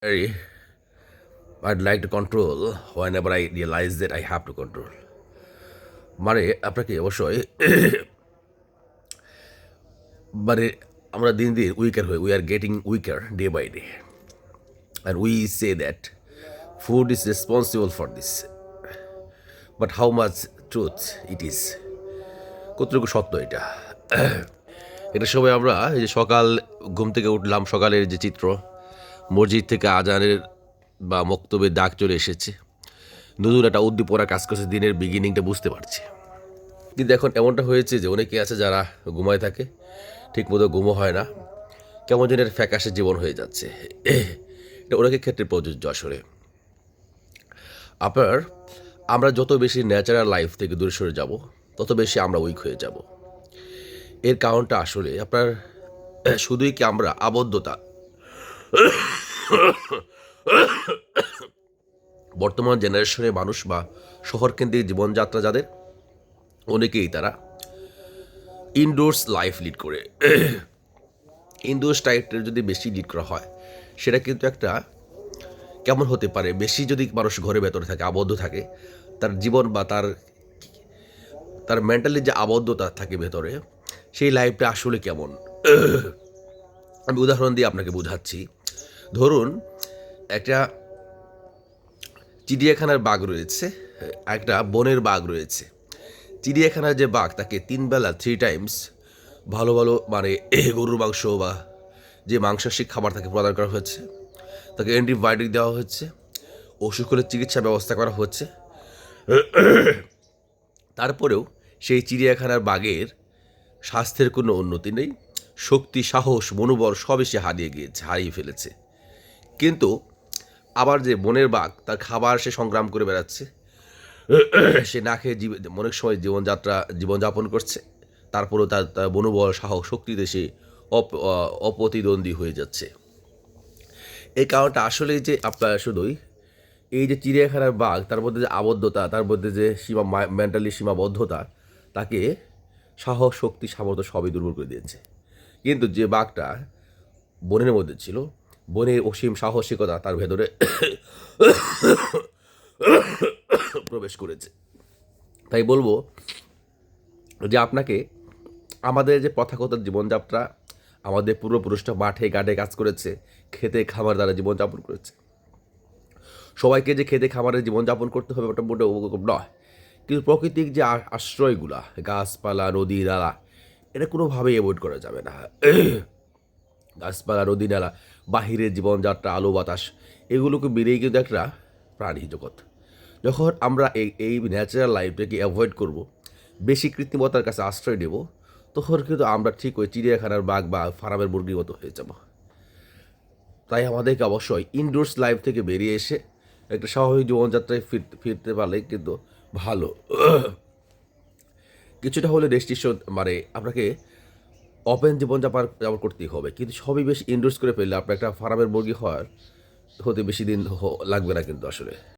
Very, I'd like to control whenever I realize that I have to control. মানে আপনাকে অবশ্যই মানে আমরা দিন দিন উইকার হই, we are getting weaker day by day, and we say that food is responsible for this, but how much truth it is, কতটুকু সত্য এটা? এটা সবাই আমরা এই যে সকাল ঘুম থেকে উঠলাম, সকালের যে চিত্র, মসজিদ থেকে আজানের বা মক্তবের ডাক চলে এসেছে, নতুন একটা উদ্দীপনা কাজ করছে, দিনের বিগিনিংটা বুঝতে পারছি। কিন্তু এখন এমনটা হয়েছে যে অনেকে আছে যারা ঘুমায় থাকে, ঠিকমতো ঘুমো হয় না, কেমন যেন একটা ফ্যাকাশে জীবন হয়ে যাচ্ছে। এটা অনেকের ক্ষেত্রে প্রযোজ্য। আসলে আপনার আমরা যত বেশি ন্যাচারাল লাইফ থেকে দূরে সরে যাব, তত বেশি আমরা উইক হয়ে যাব। এর কারণটা আসলে আপনার শুধুই কি আমরা আবদ্ধতা, বর্তমান জেনারেশনের মানুষ বা শহরকেন্দ্রিক জীবনযাত্রা যাদের, অনেকেই তারা ইনডোর্স লাইফ লিড করে। ইনডোর্স টাইপের যদি বেশি লিড করা হয়, সেটা কিন্তু একটা কেমন হতে পারে, বেশি যদি মানুষ ঘরের ভেতরে থাকে, আবদ্ধ থাকে, তার জীবন বা তার তার মেন্টালি যে আবদ্ধতা থাকে ভেতরে, সেই লাইফটা আসলে কেমন। আমি উদাহরণ দিয়ে আপনাকে বোঝাচ্ছি। ধরুন একটা চিড়িয়াখানার বাঘ রয়েছে, একটা বনের বাঘ রয়েছে। চিড়িয়াখানার যে বাঘ, তাকে 3 বেলা 3 টাইমস ভালো ভালো মানে গরুর মাংস বা যে মাংসাশী খাবার তাকে প্রদান করা হচ্ছে, তাকে অ্যান্টিবায়োটিক দেওয়া হচ্ছে, অসুখ হলে চিকিৎসা ব্যবস্থা করা হচ্ছে। তারপরেও সেই চিড়িয়াখানার বাঘের স্বাস্থ্যের কোনো উন্নতি নেই, শক্তি, সাহস, মনোবল সবই সে হারিয়ে ফেলেছে। কিন্তু আবার যে বনের বাঘ, তার খাবার সে সংগ্রাম করে বেড়াচ্ছে, সে না খেয়ে অনেক সময় জীবনযাপন করছে, তারপরেও তার মনোবল, সাহস, শক্তিতে সে অপ্রতিদ্বন্দ্বী হয়ে যাচ্ছে। এই কারণটা আসলে যে আপনার শুধুই এই যে চিড়িয়াখানার বাঘ, তার মধ্যে যে আবদ্ধতা, তার মধ্যে যে মেন্টালি সীমাবদ্ধতা, তাকে সাহস, শক্তি, সামর্থ্য সবই দুর্বল করে দিয়েছে। কিন্তু যে বাঘটা বনের মধ্যে ছিল, বনের অসীম সাহসিকতা তার ভেতরে প্রবেশ করেছে। তাই বলবো যে আপনাকে, আমাদের যে প্রথাগত জীবনযাত্রা, আমাদের পূর্বপুরুষরা মাঠে ঘাটে কাজ করেছে, খেতে খামার দ্বারা জীবনযাপন করেছে। সবাইকে যে খেতে খামারে জীবনযাপন করতে হবে ওটা মোটেও নয়। কিন্তু প্রাকৃতিক যে আশ্রয়গুলা, গাছপালা, নদী নালা, এটা কোনোভাবেই অ্যাভয়েড করা যাবে না। গাছপালা, নদী নালা, বাহিরের জীবনযাত্রা, আলো বাতাস, এগুলোকে বেরিয়ে কিন্তু একটা প্রাণী জগৎ। যখন আমরা এই ন্যাচারাল লাইফটাকে অ্যাভয়েড করব, বেশি কৃত্রিমতার কাছে আশ্রয় নেব, তখন কিন্তু আমরা ঠিক ওই চিড়িয়াখানার বাঘ বা ফার্মের মুরগির মতো হয়ে যাব। তাই আমাদেরকে অবশ্যই ইনডোর্স লাইফ থেকে বেরিয়ে এসে একটা স্বাভাবিক জীবনযাত্রায় ফিরতে পারলে কিন্তু ভালো। কিছুটা হলে রেস্ট্রিকশন মানে আপনাকে ওপেন জীবনযাপন করতেই হবে, কিন্তু সবই বেশি ইনডোর্স করে ফেললে আপনার একটা ফার্মের মুরগি হতে বেশি দিন লাগবে না কিন্তু আসলে।